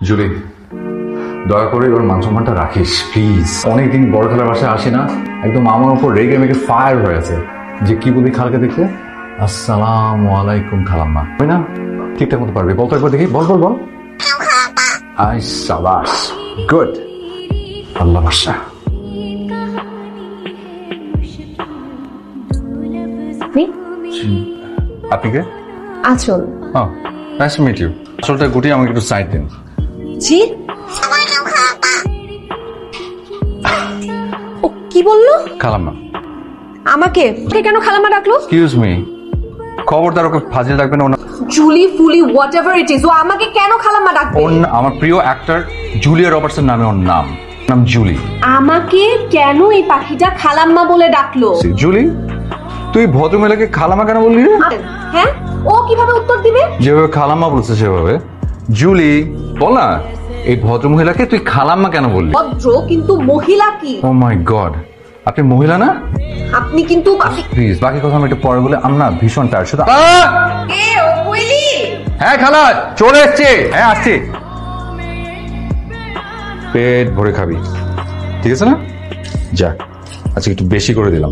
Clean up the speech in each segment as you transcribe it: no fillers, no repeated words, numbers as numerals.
Julie, দয়া করে এবার মান সম্মানটা রাখিস প্লিজ। অনেকদিন বড় খেলার বাসায় আসি না, একদম আমার উপর রেগে মেগে ফায়ার হয়ে আছে যে কি বলি খালকে দেখতে, আসসালামু আলাইকুম খালাম্মা, তাই না? ঠিকঠাক মতো পারবি? বল তো একবার দেখি, বল বল বল। আই সাবাস, গুড, আল্লাহ বাসা। আপনি কে? আচল। হ্যাঁ, নাইস টু মিট ইউ। আসলটা গুটিয়ে আমাকে একটু সাইড দিন। জি? ও কি বললো? খালাম্মা। আমাকে কেন খালাম্মা ডাকলো? এক্সকিউজ মি, খবরদার ওকে ফাজিল রাখবেন। জুলি ফুলি হোয়াটএভার ইট ইজ, ও আমাকে কেন খালাম্মা ডাকবে? আমার প্রিয় অ্যাক্টর জুলিয়া রবার্টসের নামে ওর নাম জুলি। আমাকে কেন এই পাখিটা খালাম্মা বলে ডাকলো? জুলি, তুই ভদ্রমহিলাকে খালাম্মা কেন বললি রে? হ্যাঁ, ও কিভাবে উত্তর দিবে? যেভাবে খালাম্মা বলছে সেভাবে। জুলি বল না, এই ভদ্রমহিলাকে তুই খালাম্মা কেন বললি? ভদ্র কিন্তু মহিলা কি? ও মাই গড, আপনি মহিলা না? আপনি কিন্তু প্লিজ বাকি কথা আমি একটু পরে বলে, আমরা ভীষণ টায়ার্ড। শুধু হ্যাঁ খালা চলে এসছে, হ্যাঁ আসছি। পেট ভরে খাবি, ঠিক আছে না? যা, আজকে একটু বেশি করে দিলাম।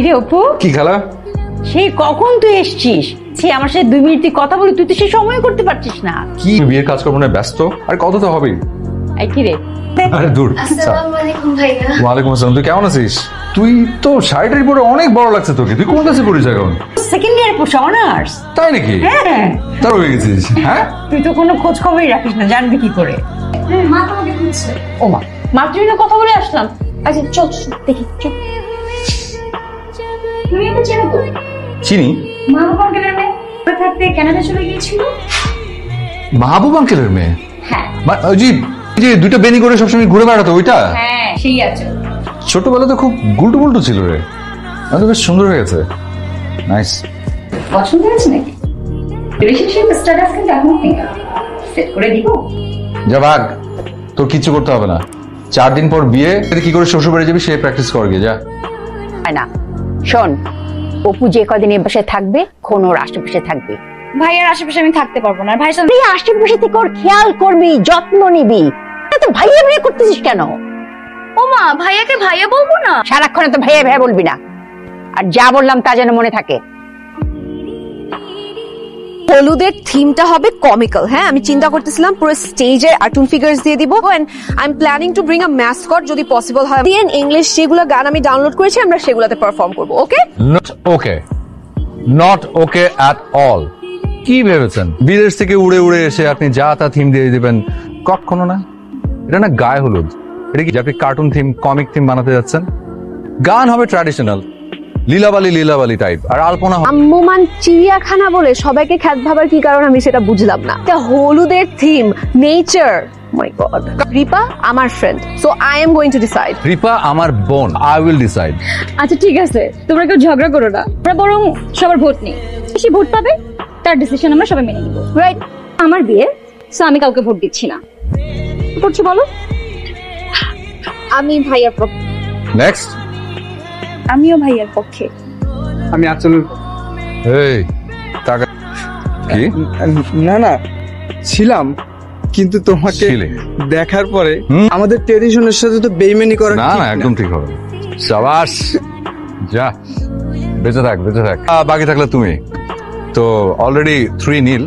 রে অপু, কি খালা? সেই কখন তুই এসছিস? সে আমার সাথে 2 মিনিট কথা বলি, তুই তো সে সময় করতে পারছিস না। কি বিয়ের কাজ করবো না, ব্যস্ত আর কত তো হবেই। এই কি রে? আরে দূর। আসসালামু আলাইকুম ভাইয়া। ওয়ালাইকুম আসসালাম। তুই কেমন আছিস? তুই তো শাড়িটার পরে অনেক বড় লাগছে তোকে। তুই কোন ক্লাসে পড়িস এখন? সেকেন্ড ইয়ার পড়ছি, অনার্স। তাই নাকি? হ্যাঁ। তার হয়ে গেছিস? হ্যাঁ, তুই তো কোনো খোঁজ খবরই রাখিস না, জানবি কি করে? মা তোমাকে খুঁজছে। ও মা, মাত্রই না কথা বলে আসলাম। আচ্ছা চল চল দেখি চল। তুমি এটা চেনো তো? চিনি। মাহবুব আঙ্কেলের মেয়ে থাকতে কানাডা চলে গিয়েছিল। মাহবুব আঙ্কেলের মেয়ে? হ্যাঁ। ওই যে দুইটা বেনি করে সবসময় ঘুরে বেড়াতো, ওইটা? হ্যাঁ সেই আছে। ছোটবেলা তো খুব গুলটু মুলটু ছিল রে, এখন তো বেশ সুন্দর হয়ে গেছে। নাইস। পছন্দ হয়েছে নাকি? রিলেশনশিপ স্ট্যাটাস কিন্তু এখন সেট করে দিব। যা ভাগ, তোর কিচ্ছু করতে হবে না। 4 দিন পর বিয়ে, কি করে শ্বশুর বাড়ি যাবি সে প্র্যাকটিস কর গিয়ে, যা। না শোন, অপু যে কদিন এ বাসায় থাকবে, কোন ওর আশেপাশে থাকবে। ভাইয়ের আশেপাশে আমি থাকতে পারবো না। ভাই তুই আশেপাশে থেকে ওর খেয়াল করবি, যত্ন নিবি। তো ভাইয়া ভাইয়া করতেছিস কেন? ও মা, ভাইয়াকে ভাইয়া বলবো না? সারাক্ষণ তো ভাইয়া ভাইয়া বলবি না, আর যা বললাম তা যেন মনে থাকে। হলুদের থিমটা হবে কমিক্যাল। হ্যাঁ, আমি চিন্তা করতেছিলাম পুরো স্টেজে কার্টুন ফিগারস দিয়ে দিব, and I am planning to bring a mascot যদি পসিবল হয়। ইন ইংলিশ যেগুলো গান আমি ডাউনলোড করেছি, আমরা সেগুলোতে পারফর্ম করব। Okay? Not okay, not okay at all. কি ভেবেছেন বিদেশ থেকে উড়ে উড়ে এসে আপনি যা তা থিম দিয়ে দিবেন? কখনো না। এটা না গায়ে হলুদ, এটা কি আপনি কার্টুন থিম কমিক থিম বানাতে যাচ্ছেন? গান হবে ট্র্যাডিশনাল, লীলাবালি লীলাবালি টাইপ, আর আলপনা আম্মুমান চিড়িয়াখানা বলে সবাইকে খ্যাত ভাবার কি কারণ আমি সেটা বুঝলাম না। এটা হলুদের থিম, নেচার। মাই গড। রিপা আমার friend, so I am going to decide. Ripa আমার বোন, আই উইল ডিসাইড। আচ্ছা ঠিক আছে, তোমরা কেউ ঝগড়া করো না, আমরা বরং সবার ভোট নেই। বেশি ভোট পাবে তার ডিসিশন আমরা সবাই মেনে নিব। রাইট? আমার বিয়ে, সো আমি কাউকে ভোট দিচ্ছি না। কি করছো বলো? আমি ভাইয়ার পক্ষে। নেক্সট। আমিও ভাইয়ার পক্ষে। আমি আচলের। এই টাকা কি? না না, ছিলাম, কিন্তু তোমাকে ছিলে? দেখার পরে আমাদের ট্রেডিশনের সাথে তো বেইমানি করা না ঠিক না, একদম ঠিক হবে। শাবাশ, যা, বেঁচে থাক বেঁচে থাক। বাকি থাকলে তুমি তো অলরেডি 3 নীল,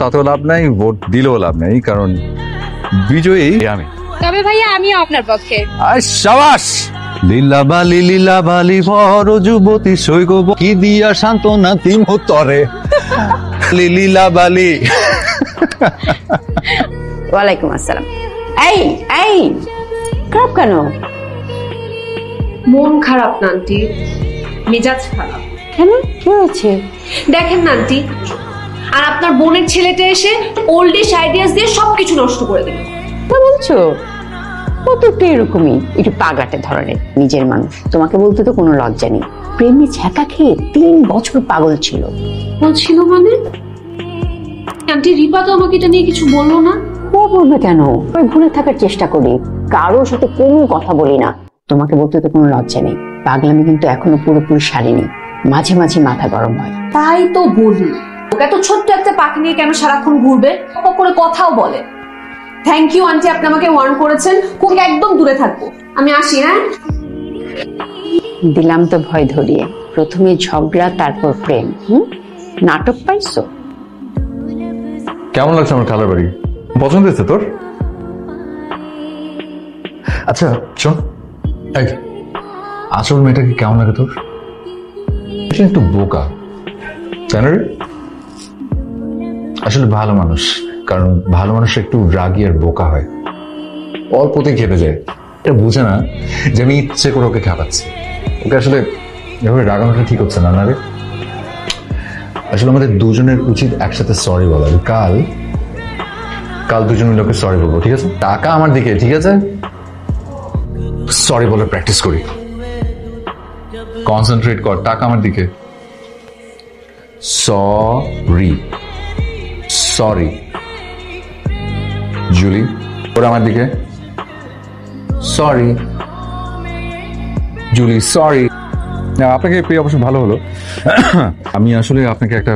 তাতেও লাভ নাই, ভোট দিলেও লাভ নাই, কারণ বিজয়ী আমি। তবে ভাইয়া আমিও আপনার পক্ষে। শাবাশ। লীলাবালি লীলাবালি ভর যুবতী সৈকব কি দিয়া সান্ত্বনা তিম তরে লীলাবালি। ওয়ালাইকুম আসসালাম। এই এই খারাপ কেন? মন খারাপ না আন্টি, মেজাজ খারাপ। কেন, কি হয়েছে? দেখেন না আন্টি, আর আপনার বোনের ছেলেটা এসে ওল্ডিশ আইডিয়াস দিয়ে সবকিছু নষ্ট করে দিল। তা বলছো? ও তো একটু এরকমই, একটু পাগলাটে ধরনের নিজের মানুষ। তোমাকে বলতে তো কোনো লজ্জা নেই। প্রেমে ছ্যাঁকা খেয়ে 3 বছর পাগল ছিল। বলছিল মানে? আন্টি রিপা তো আমাকে এটা নিয়ে কিছু বললো না। ও বলবে কেন? ওই ভুলে থাকার চেষ্টা করি, কারোর সাথে কোনো কথা বলি না। তোমাকে বলতে তো কোনো লজ্জা নেই। পাগলামি কিন্তু এখনো পুরোপুরি সারিনি, মাঝে মাঝে মাথা গরম হয়। তাই তো বলি, ওকে এত ছোট্ট একটা পাখি নিয়ে কেন সারাক্ষণ ঘুরবে? করে কথাও বলে। থ্যাংক ইউ আন্টি, আপনি আমাকে ওয়ার্ন করেছেন। খুব একদম দূরে থাকবো। আমি আসি। হ্যাঁ, দিলাম তো ভয় ধরিয়ে, প্রথমে ঝগড়া তারপর প্রেম। নাটক পাইছো? কেমন লাগছে আমার খালার বাড়ি? পছন্দ হয়েছে তোর? আচ্ছা শোন, এই আসল মেয়েটাকে কেমন লাগে তোর? একটু বোকা, তাই না রে? আসলে ভালো মানুষ, কারণ ভালো মানুষ একটু রাগী আর বোকা হয়, অল্পতেই খেপে যায়। এটা বুঝে না যে আমি ইচ্ছে করে ওকে খাওয়াচ্ছি। ওকে আসলে এভাবে রাগানোটা ঠিক হচ্ছে না, না রে? আসলে আমাদের দুজনের উচিত একসাথে সরি বলা। কাল দুজন মিলে ওকে সরি বলবো, ঠিক আছে? টাকা আমার দিকে, ঠিক আছে? সরি বলে প্র্যাকটিস করি। কনসেন্ট্রেট কর, টাকা আমার দিকে। সরি সরি জুলি, ওরা আমার দিকে। Sorry Julie, sorry. আপনাকে পেয়ে অবশ্য ভালো হলো। আমি আসলে আপনাকে একটা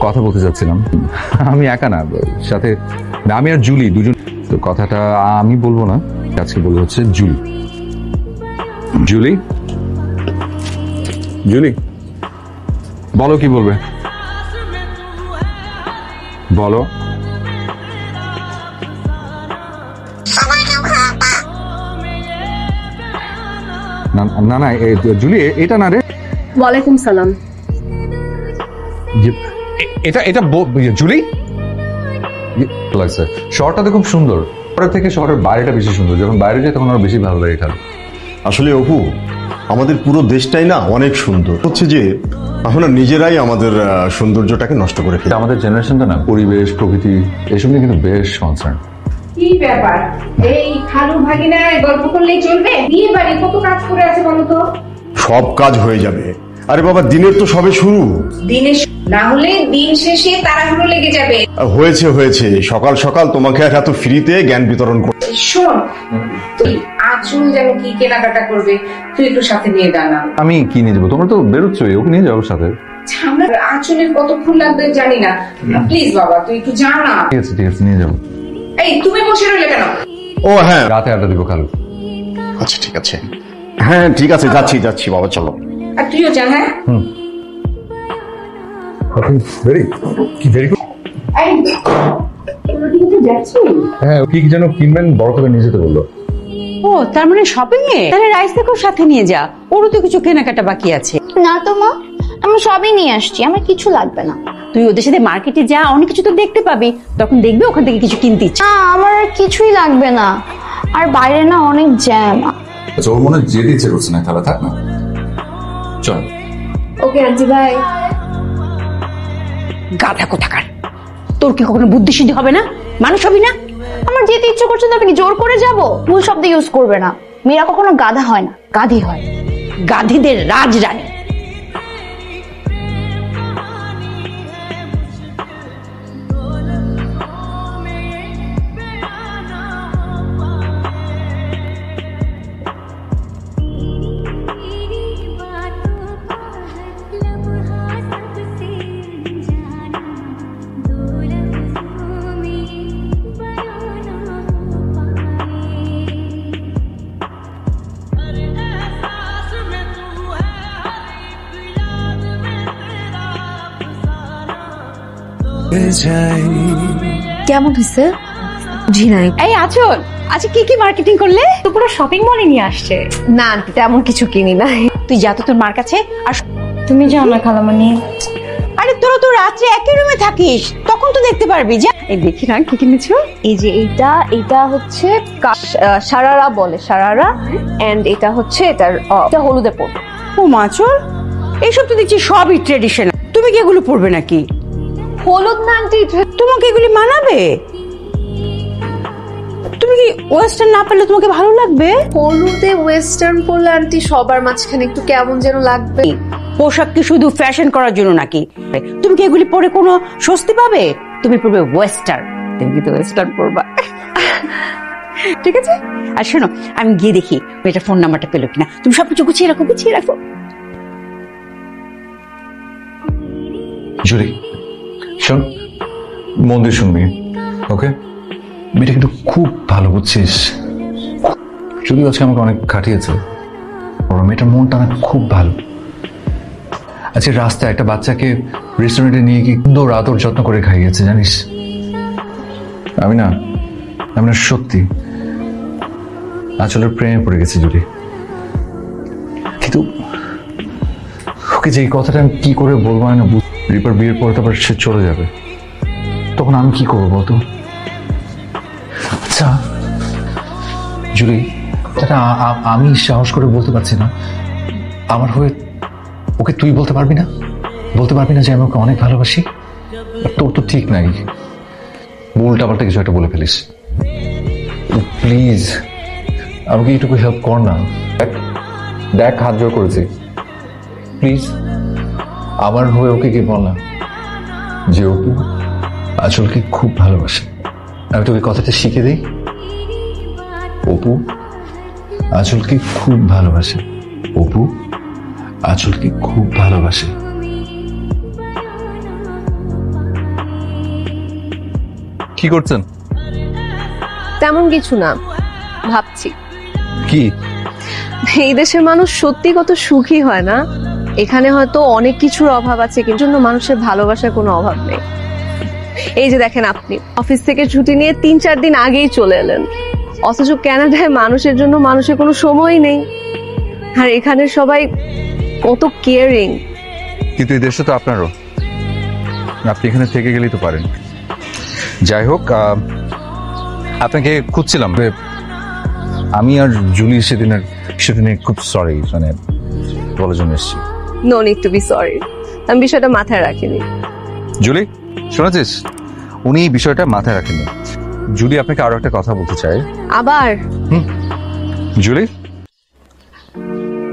কথা বলতে চাচ্ছিলাম। আমি একা না, সাথে আমি আর জুলি দুজন। তো কথাটা আমি বলবো না, আজকে বলবো হচ্ছে জুলি। জুলি, জুলি বলো, কি বলবে বলো। না না জুলি, এটা না রে। ওয়ালাইকুম সালাম। এটা জুলি লাগছে। শহরটা তো খুব সুন্দর, শহরের থেকে শহরের বাইরেটা বেশি সুন্দর। যখন বাইরে যাই তখন আরো বেশি ভালো লাগে খেলা। আসলে অপু, আমাদের পুরো দেশটাই না অনেক সুন্দর। হচ্ছে যে আমরা নিজেরাই আমাদের সৌন্দর্যটাকে নষ্ট করে ফেলি। আমাদের জেনারেশনটা না পরিবেশ প্রকৃতি এসব নিয়ে কিন্তু বেশ কনসার্ন। কি ব্যাপার, এই খালু ভাগিনা গল্প করলেই চলবে? বিয়ে বাড়ি কত কাজ করে আছে বলো তো? সব কাজ হয়ে যাবে। আরে বাবা, দিনের তো সবে শুরু। দিনে না হলে দিন শেষে তাড়াহুড়ো লেগে যাবে। হয়েছে হয়েছে, সকাল সকাল তোমাকে আর এত ফ্রিতে জ্ঞান বিতরণ করতে। শোন, তুই আঁচল যেন কি কেনাকাটা করবে, তুই একটু সাথে নিয়ে দাঁড়া। আমি কি নিয়ে যাবো? তোমরা তো বেরোচ্ছই, ওকে নিয়ে যাবো সাথে। আমরা আঁচলের কতক্ষণ লাগবে জানি না। প্লিজ বাবা, তুই একটু যা না। ঠিক আছে ঠিক আছে, নিয়ে যাবো। এই তুমি বসে রইলে কেন? ও হ্যাঁ, রাতে আড্ডা দিব খালু। আচ্ছা ঠিক আছে। হ্যাঁ ঠিক আছে, যাচ্ছি যাচ্ছি বাবা, চলো। আর তুইও যা। হ্যাঁ, এই হ্যাঁ, কি যেন কিনবেন, বড় করে নিয়ে যেতে বললো। ও তার মানে শপিং এ? তাহলে রাইসাকেও সাথে নিয়ে যা, ওরও তো কিছু কেনাকাটা বাকি আছে। না তো মা, আমি সবই নিয়ে আসছি, আমার কিছু লাগবে না। তুই ওদের সাথে মার্কেটে যা, অনেক কিছু তো দেখতে পাবি, তখন দেখবি ওখান থেকে কিছু কিনতে ইচ্ছে। না, আমার আর কিছুই লাগবে না। আর বাইরে না অনেক জ্যাম। আচ্ছা, ওর মনে হয় যেতে ইচ্ছে করছে না, তাহলে থাক না, চল। Okay aunty, bye. গাধা কোথাকার, তোর কি কখনো বুদ্ধি সিদ্ধি হবে না? মানুষ হবি না? আমার যেতে ইচ্ছে করছে তো আমি কি জোর করে যাব? ভুল শব্দ ইউজ করবে না। মেয়েরা কখনো গাধা হয় না, গাধি হয়। গাধীদের রাজরানী। কেমন হয়েছে? জি নাই। এই আচল, আচ্ছা কি কি মার্কেটিং করলে? তো পুরো শপিং মলে নিয়ে আসছে। না আন্টি, তেমন কিছু কিনি না। তুই যা তো তোর মার কাছে। আর তুমি যাও না খালামণি। আরে তোরা তো রাত্রে একই রুমে থাকিস, তখন তো দেখতে পারবি। যা, এই দেখি না কি কিনেছো। এই যে এটা হচ্ছে সারারা বলে, সারারা। এন্ড এটা হচ্ছে এটা হলুদে পড়বে। ও মাচল, এইসব তো দেখছি সবই ট্রেডিশনাল। তুমি কি এগুলো পরবে নাকি? হলুদ না আন্টি, তোমাকে এগুলি মানাবে? তুমি কি ওয়েস্টার্ন না পেলে তোমাকে ভালো লাগবে? হলুদে ওয়েস্টার্ন পরলে আন্টি সবার মাঝখানে একটু কেমন যেন লাগবে। পোশাক কি শুধু ফ্যাশন করার জন্য নাকি? তুমি কি এগুলি পরে কোনো স্বস্তি পাবে? তুমি পরবে ওয়েস্টার্ন। তুমি কি তো ওয়েস্টার্ন পরবা? ঠিক আছে। আর শোনো, আমি গিয়ে দেখি মেয়েটার ফোন নাম্বারটা পেলো কিনা। তুমি সবকিছু গুছিয়ে রাখো, গুছিয়ে রাখো। জুলি, শোন, মন দিয়ে শুনবি, ওকে? মেয়েটা কিন্তু খুব ভালো, বুঝছিস? যদিও আজকে আমাকে অনেক খাটিয়েছে, ওর মেয়েটার মনটা না খুব ভালো। আজকে রাস্তায় একটা বাচ্চাকে রেস্টুরেন্টে নিয়ে গিয়ে সুন্দর আদর যত্ন করে খাইয়েছে, জানিস? আমি না সত্যি আঁচলের প্রেমে পড়ে গেছি জুলি। কিন্তু ওকে যে এই কথাটা আমি কি করে বলবো না, রিপার বিয়ের পরে তারপর সে চলে যাবে, তখন আমি কি করবো বলতো? আচ্ছা জুলি, আমি সাহস করে বলতে পারছি না, আমার হয়ে ওকে তুই বলতে পারবি না? বলতে পারবি না যে আমি ওকে অনেক ভালোবাসি? তোর তো ঠিক নাই, উল্টাপাল্টা কিছু একটা বলে ফেলিস। প্লিজ আমাকে এইটুকু হেল্প কর না। দেখ হাত জোর করেছি, প্লিজ আমার হয়ে ওকে কি বল না যে অপু আঁচলকে খুব ভালোবাসে। আমি তোকে কথাটা শিখে দিই, অপু আঁচলকে খুব ভালোবাসে, অপু আঁচলকে খুব ভালোবাসে। কি করছেন? তেমন কিছু না, ভাবছি কি এই দেশের মানুষ সত্যি কত সুখী হয় না? এখানে হয়তো অনেক কিছুর অভাব আছে, কিন্তু মানুষের ভালোবাসার কোনো অভাব নেই। এই যে দেখেন, আপনি অফিস থেকে ছুটি নিয়ে 3-4 দিন আগেই চলে এলেন, অথচ কানাডায় মানুষের জন্য মানুষের কোনো সময়ই নেই। আর এখানে সবাই কত কেয়ারিং। কিন্তু এই দেশটা তো আপনারও, আপনি এখানে থেকে গেলেই তো পারেন। যাই হোক, আপনাকে খুঁজছিলাম। আমি আর জুলি সেদিনে খুব সরি, মানে বলার জন্য এসেছি। No need to be sorry, আমি বিষয়টা মাথায় রাখিনি। জুলি শুনেছিস, উনি এই বিষয়টা মাথায় রাখেননি। জুলি আপনাকে আরো একটা কথা বলতে চাই। আবার? জুলি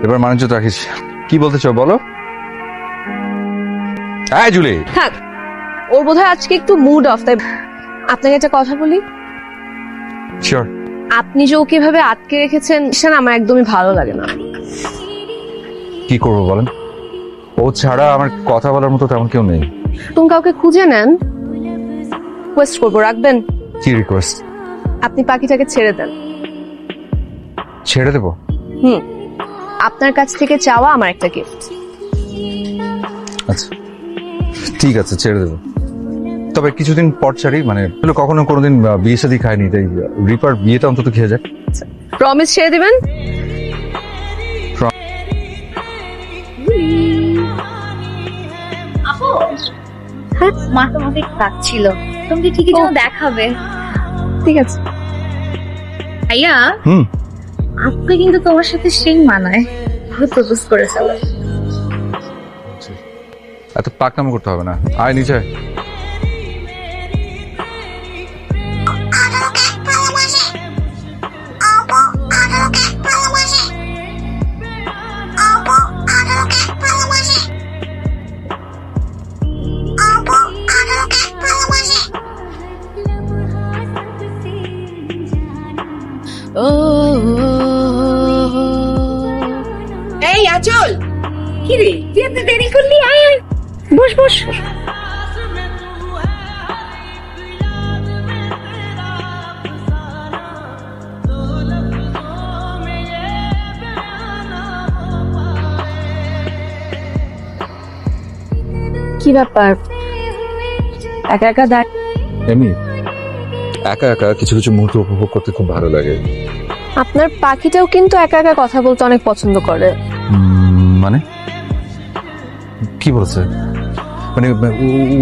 এবার মানুষ রাখিস, কি বলতে চাও বলো? হ্যাঁ জুলি। থাক, ওর বোধহয় আজকে একটু মুড অফ, তাই আপনাকে একটা কথা বলি। শিওর। আপনি যে ওকে ভাবে আটকে রেখেছেন সেটা আমার একদমই ভালো লাগে না। কি করবো বলেন, ও ছাড়া আমার কথা বলার মতো তেমন কেউ নেই। তুমি কাউকে খুঁজে নেন, রিকোয়েস্ট করবো, রাখবেন? কি রিকোয়েস্ট? আপনি পাখিটাকে ছেড়ে দেন। ছেড়ে দেবো? আপনার কাছ থেকে চাওয়া আমার একটা গিফট। আচ্ছা ঠিক আছে, ছেড়ে দেবো, তবে কিছুদিন পর ছাড়ি। মানে কখনো কোনোদিন বিয়ে শাদী খায়নি, তাই রিপার বিয়েটা অন্তত খেয়ে যাক। প্রমিস ছেড়ে দিবেন? হ্যাঁ, মা তোমাকে ডাকছিল, তুমি কি ঠিকই যেন দেখাবে। ঠিক আছে। ভাইয়া, আপনি কিন্তু তোমার সাথে সেই মানায়, প্রপোজ করেছে। এত পাকনামো করতে হবে না, আয় নিচে। এই আঁচল, কি রে তুই এত দেরি করলি? আয় আয়, বস বস। কি ব্যাপার, একা একা এমনি একা একা কিছু কিছু মুহূর্ত উপভোগ করতে খুব ভালো লাগে। আপনার পাখিটাও কিন্তু একা একা কথা বলতে অনেক পছন্দ করে। মানে কি বলেছে? মানে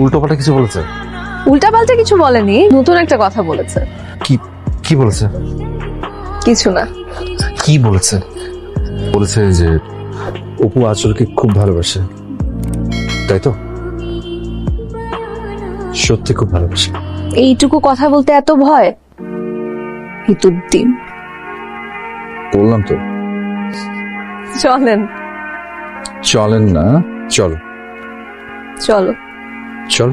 উল্টোপাল্টা কিছু বলেছে? উল্টাপাল্টা কিছু বলেনি, নতুন একটা কথা বলেছে। কি কি বলেছে? কিছু না। কি বলেছে? বলেছে যে অপু আঁচলকে খুব ভালোবাসে, তাই তো? সত্যি খুব ভালোবাসে? এইটুকু কথা বলতে এত ভয়? ভিতর দিন বললাম তো। চলেন। চলেন না, চলো চলো। চল।